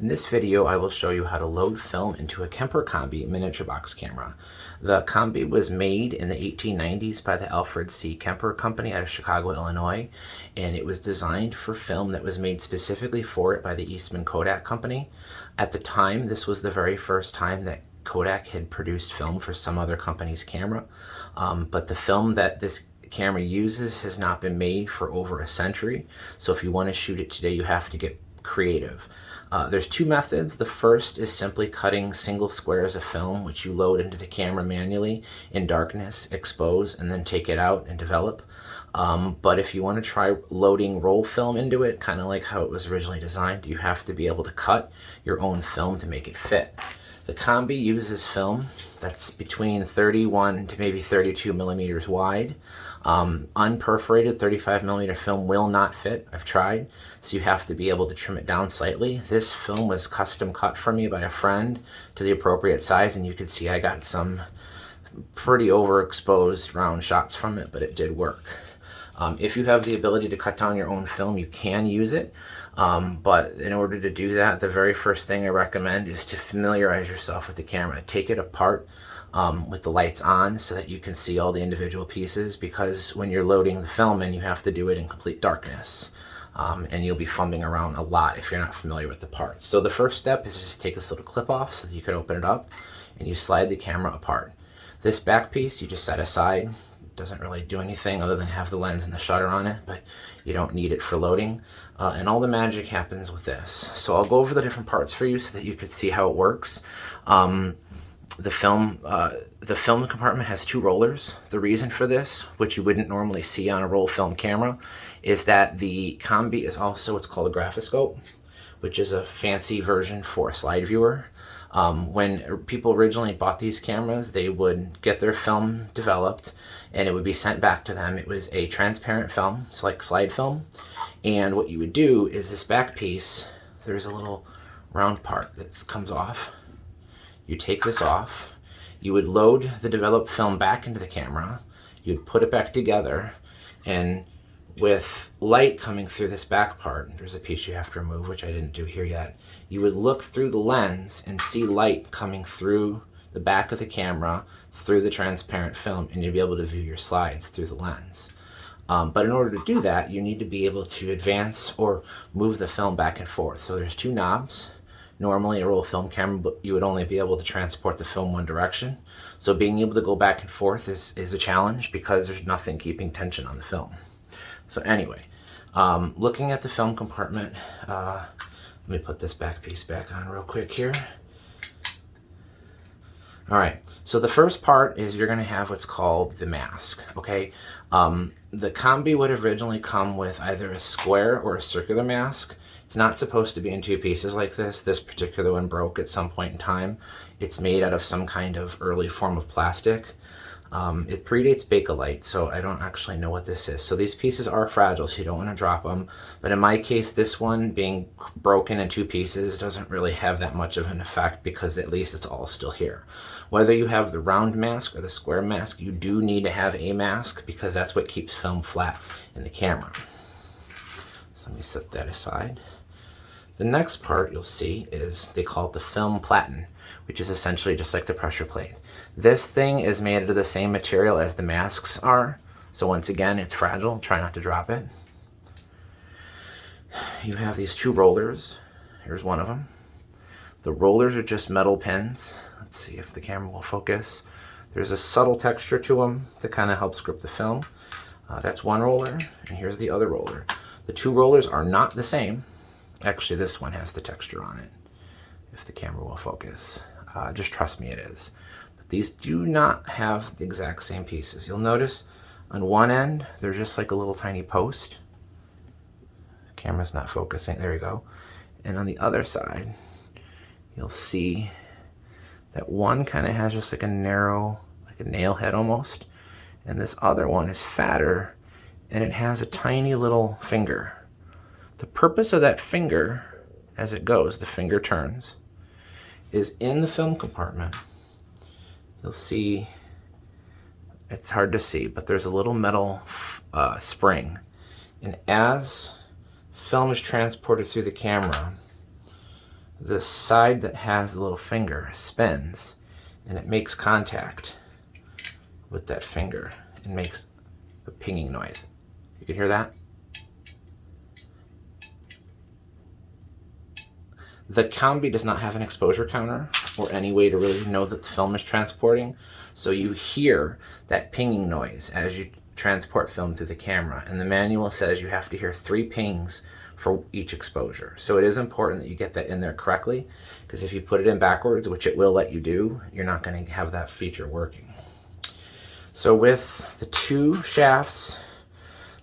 In this video, I will show you how to load film into a Kemper Kombi miniature box camera. The Kombi was made in the 1890s by the Alfred C. Kemper Company out of Chicago, Illinois, and it was designed for film that was made specifically for it by the Eastman Kodak company. At the time, this was the very first time that Kodak had produced film for some other company's camera, but the film that this camera uses has not been made for over a century, so if you want to shoot it today, you have to get creative. There's two methods. The first is simply cutting single squares of film, which you load into the camera manually in darkness, expose, and then take it out and develop. But if you want to try loading roll film into it, kind of like how it was originally designed, you have to be able to cut your own film to make it fit. The Kombi uses film that's between 31 to maybe 32 millimeters wide. Unperforated 35 millimeter film will not fit. I've tried, so you have to be able to trim it down slightly. This film was custom cut for me by a friend to the appropriate size, and you can see I got some pretty overexposed round shots from it, but it did work. If you have the ability to cut down your own film, you can use it, but in order to do that, the very first thing I recommend is to familiarize yourself with the camera. Take it apart with the lights on so that you can see all the individual pieces, because when you're loading the film in, you have to do it in complete darkness, and you'll be fumbling around a lot if you're not familiar with the parts. So the first step is just take this little clip off so that you can open it up, and you slide the camera apart. This back piece you just set aside. Doesn't really do anything other than have the lens and the shutter on it, but you don't need it for loading. And all the magic happens with this. So I'll go over the different parts for you so that you can see how it works. The film compartment has two rollers. The reason for this, which you wouldn't normally see on a roll film camera, is that the Kombi is also what's called a graphoscope, which is a fancy version for a slide viewer. When people originally bought these cameras, they would get their film developed and it would be sent back to them. It was a transparent film, it's like slide film. And what you would do is this back piece, there's a little round part that comes off. You take this off, you would load the developed film back into the camera, you'd put it back together, and with light coming through this back part, there's a piece you have to remove, which I didn't do here yet, you would look through the lens and see light coming through the back of the camera, through the transparent film, and you'll be able to view your slides through the lens. But in order to do that, you need to be able to advance or move the film back and forth. So there's two knobs. Normally a roll film camera, you would only be able to transport the film one direction. So being able to go back and forth is a challenge because there's nothing keeping tension on the film. So anyway, looking at the film compartment, let me put this back piece back on real quick here. All right, so the first part is you're gonna have what's called the mask, okay? The Kombi would originally come with either a square or a circular mask. It's not supposed to be in two pieces like this. This particular one broke at some point in time. It's made out of some kind of early form of plastic. It predates Bakelite, so I don't actually know what this is. So these pieces are fragile, so you don't want to drop them. But in my case, this one being broken in two pieces doesn't really have that much of an effect because at least it's all still here. Whether you have the round mask or the square mask, you do need to have a mask because that's what keeps film flat in the camera. So let me set that aside. The next part you'll see is, they call it the film platen, which is essentially just like the pressure plate. This thing is made out of the same material as the masks are. So once again, it's fragile. Try not to drop it. You have these two rollers. Here's one of them. The rollers are just metal pins. Let's see if the camera will focus. There's a subtle texture to them that kind of helps grip the film. That's one roller, and here's the other roller. The two rollers are not the same. Actually, this one has the texture on it, if the camera will focus. Just trust me, it is. But these do not have the exact same pieces. You'll notice on one end, there's just like a little tiny post. The camera's not focusing, there we go. And on the other side, you'll see that one kind of has just like a narrow, like a nail head almost. And this other one is fatter, and it has a tiny little finger. The purpose of that finger, as it goes, the finger turns, is in the film compartment. You'll see, it's hard to see, but there's a little metal spring. And as film is transported through the camera, the side that has the little finger spins and it makes contact with that finger and makes a pinging noise. You can hear that? The Kombi does not have an exposure counter or any way to really know that the film is transporting, so you hear that pinging noise as you transport film through the camera, and the manual says you have to hear 3 pings for each exposure. So it is important that you get that in there correctly, because if you put it in backwards, which it will let you do, you're not going to have that feature working. So with the 2 shafts,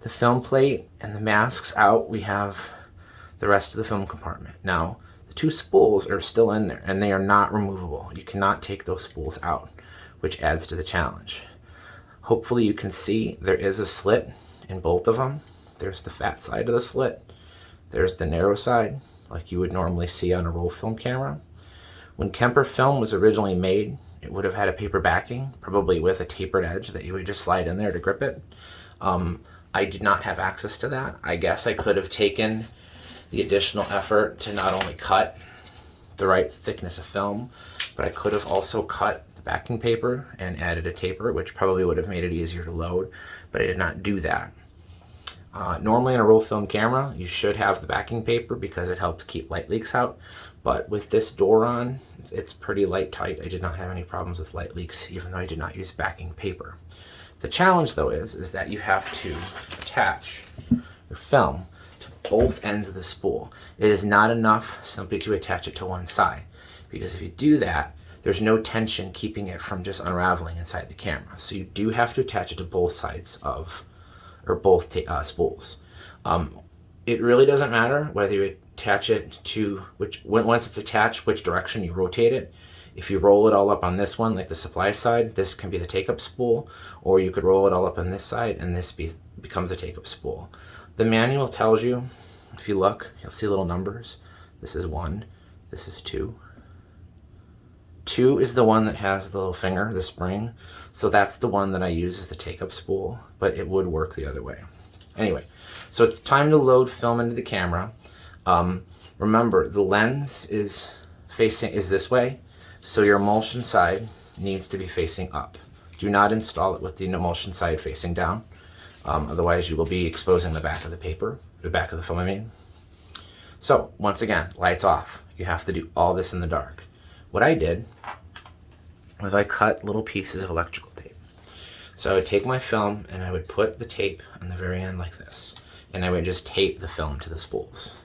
the film plate, and the masks out, we have the rest of the film compartment. Now, the 2 spools are still in there, and they are not removable. You cannot take those spools out, which adds to the challenge. Hopefully you can see there is a slit in both of them. There's the fat side of the slit. There's the narrow side, like you would normally see on a roll film camera. When Kemper film was originally made, it would have had a paper backing, probably with a tapered edge that you would just slide in there to grip it. I did not have access to that. I guess I could have taken the additional effort to not only cut the right thickness of film, but I could have also cut the backing paper and added a taper, which probably would have made it easier to load, but I did not do that. Normally in a roll film camera, you should have the backing paper because it helps keep light leaks out, but with this door on, it's pretty light tight. I did not have any problems with light leaks, even though I did not use backing paper. The challenge though is that you have to attach your film to both ends of the spool. It is not enough simply to attach it to one side, because if you do that, there's no tension keeping it from just unraveling inside the camera. So you do have to attach it to both sides of, or both spools. It really doesn't matter whether you attach it to once it's attached, which direction you rotate it. If you roll it all up on this one, like the supply side, this can be the take-up spool, or you could roll it all up on this side and this becomes a take-up spool. The manual tells you, if you look, you'll see little numbers. This is 1, this is 2. 2 is the one that has the little finger, the spring, so that's the one that I use as the take-up spool, but it would work the other way. Anyway, so it's time to load film into the camera. Remember, the lens is this way, so your emulsion side needs to be facing up. Do not install it with the emulsion side facing down, otherwise you will be exposing the back of the paper, the back of the film I mean. So once again, lights off. You have to do all this in the dark. What I did was I cut little pieces of electrical tape. So I would take my film and I would put the tape on the very end like this, and I would just tape the film to the spools.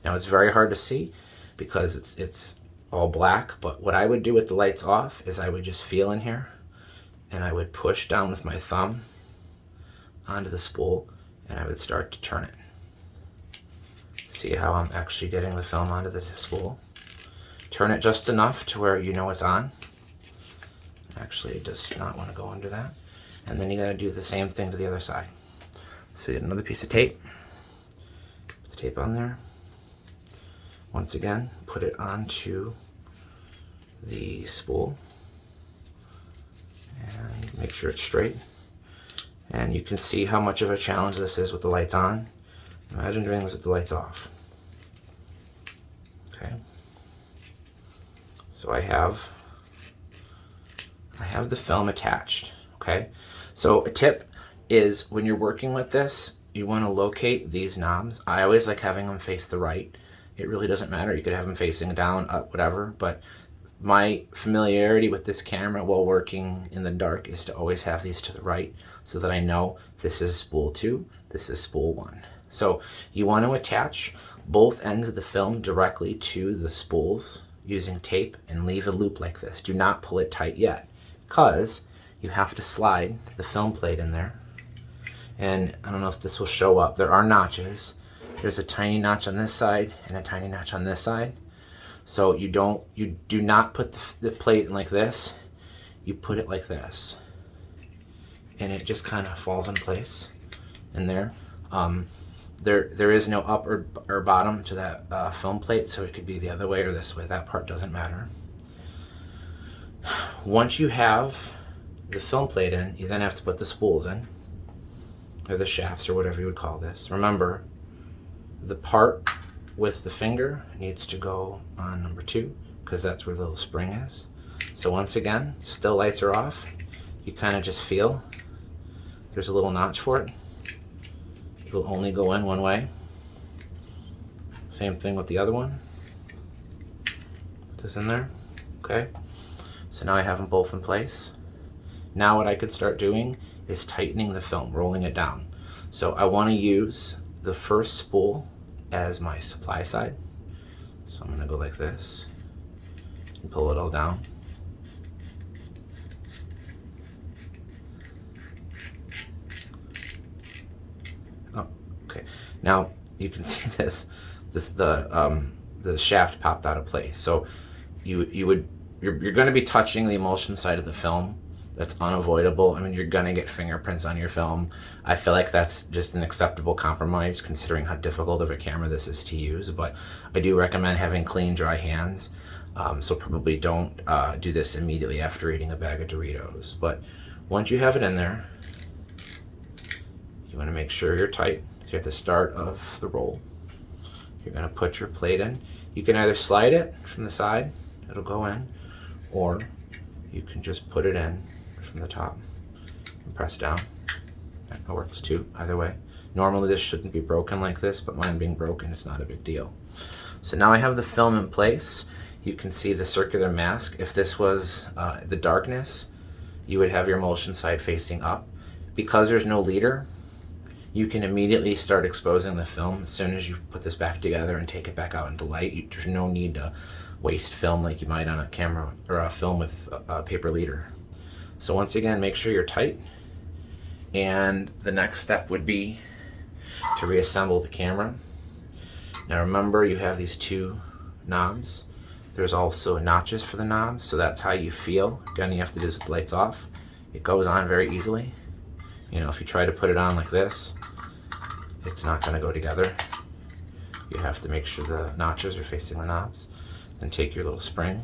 Now it's very hard to see because it's all black, but what I would do with the lights off is I would just feel in here and I would push down with my thumb onto the spool and I would start to turn it. See how I'm actually getting the film onto the spool? Turn it just enough to where you know it's on. Actually, it does not want to go under that. And then you got to do the same thing to the other side. So you get another piece of tape. Put the tape on there. Once again, put it onto the spool. And make sure it's straight. And you can see how much of a challenge this is with the lights on. Imagine doing this with the lights off. Okay. So I have the film attached, okay? So a tip is when you're working with this, you want to locate these knobs. I always like having them face the right. It really doesn't matter. You could have them facing down, up, whatever, but my familiarity with this camera while working in the dark is to always have these to the right so that I know this is spool 2, this is spool 1. So you want to attach both ends of the film directly to the spools using tape and leave a loop like this. Do not pull it tight yet, because you have to slide the film plate in there. And I don't know if this will show up. There are notches. There's a tiny notch on this side and a tiny notch on this side. So you do not put the plate in like this. You put it like this. And it just kind of falls in place in there. There is no up or bottom to that film plate, so it could be the other way or this way. That part doesn't matter. Once you have the film plate in, you then have to put the spools in, or the shafts, or whatever you would call this. Remember, the part with the finger needs to go on number 2 because that's where the little spring is. So once again, still lights are off. You kind of just feel there's a little notch for it. It'll only go in one way. Same thing with the other one. Put this in there. Okay. So now I have them both in place. Now what I could start doing is tightening the film, rolling it down. So I want to use the first spool as my supply side. So I'm going to go like this and pull it all down. Oh, okay. Now you can see the shaft popped out of place. So you're going to be touching the emulsion side of the film. That's unavoidable. I mean, you're gonna get fingerprints on your film. I feel like that's just an acceptable compromise considering how difficult of a camera this is to use, but I do recommend having clean, dry hands. So probably don't do this immediately after eating a bag of Doritos. But once you have it in there, you wanna make sure you're tight. So you're at the start of the roll. You're gonna put your plate in. You can either slide it from the side, it'll go in, or you can just put it in from the top and press down. That works too, either way. Normally this shouldn't be broken like this, but mine being broken is not a big deal. So now I have the film in place. You can see the circular mask. If this was the darkness, you would have your emulsion side facing up. Because there's no leader, you can immediately start exposing the film as soon as you put this back together and take it back out into light. There's no need to waste film like you might on a camera or a film with a paper leader. So once again, make sure you're tight. And the next step would be to reassemble the camera. Now remember, you have these 2 knobs. There's also notches for the knobs, so that's how you feel. Again, you have to do this with the lights off. It goes on very easily. You know, if you try to put it on like this, it's not going to go together. You have to make sure the notches are facing the knobs. Then take your little spring,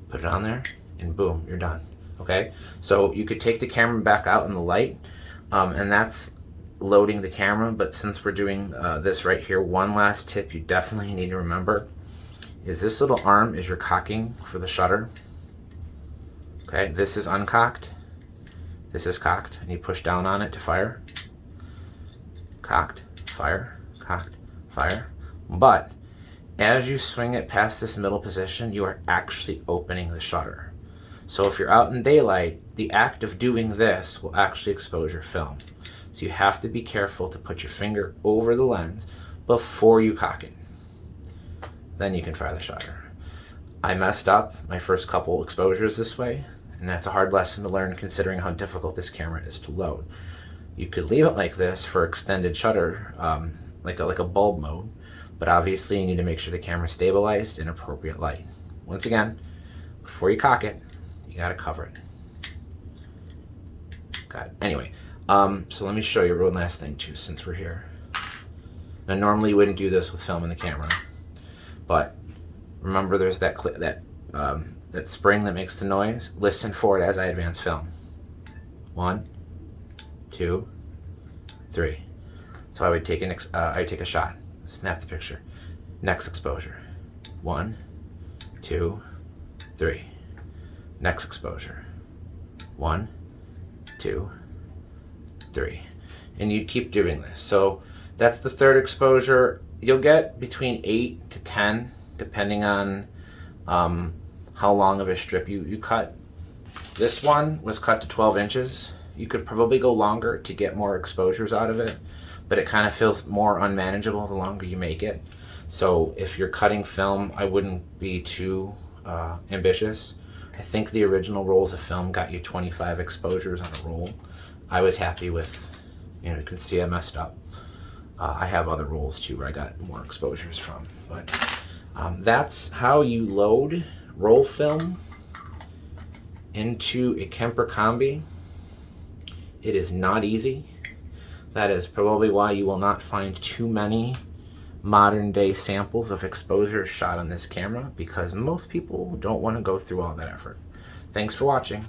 put it on there, and boom, you're done. Okay, so you could take the camera back out in the light, and that's loading the camera. But since we're doing this right here, one last tip you definitely need to remember is this little arm is your cocking for the shutter. Okay, this is uncocked, this is cocked, and you push down on it to fire. Cocked, fire, cocked, fire. But as you swing it past this middle position, you are actually opening the shutter. So if you're out in daylight, the act of doing this will actually expose your film. So you have to be careful to put your finger over the lens before you cock it. Then you can fire the shutter. I messed up my first couple exposures this way, and that's a hard lesson to learn considering how difficult this camera is to load. You could leave it like this for extended shutter, like a bulb mode, but obviously you need to make sure the camera's stabilized in appropriate light. Once again, before you cock it, you gotta cover it. Got it. Anyway, so let me show you one last thing too, since we're here. Now normally you wouldn't do this with film in the camera, but remember there's that spring that makes the noise. Listen for it as I advance film. 1, 2, 3. So I would take a shot, snap the picture. Next exposure. 1, 2, 3. Next exposure. 1, 2, 3. And you'd keep doing this. So that's the third exposure. You'll get between 8 to 10, depending on how long of a strip you cut. This one was cut to 12 inches. You could probably go longer to get more exposures out of it, but it kind of feels more unmanageable the longer you make it. So if you're cutting film, I wouldn't be too ambitious. I think the original rolls of film got you 25 exposures on a roll. I was happy with, you can see I messed up. I have other rolls too where I got more exposures from, but that's how you load roll film into a Kemper Kombi. It is not easy. That is probably why you will not find too many modern day samples of exposures shot on this camera, because most people don't want to go through all that effort. Thanks for watching.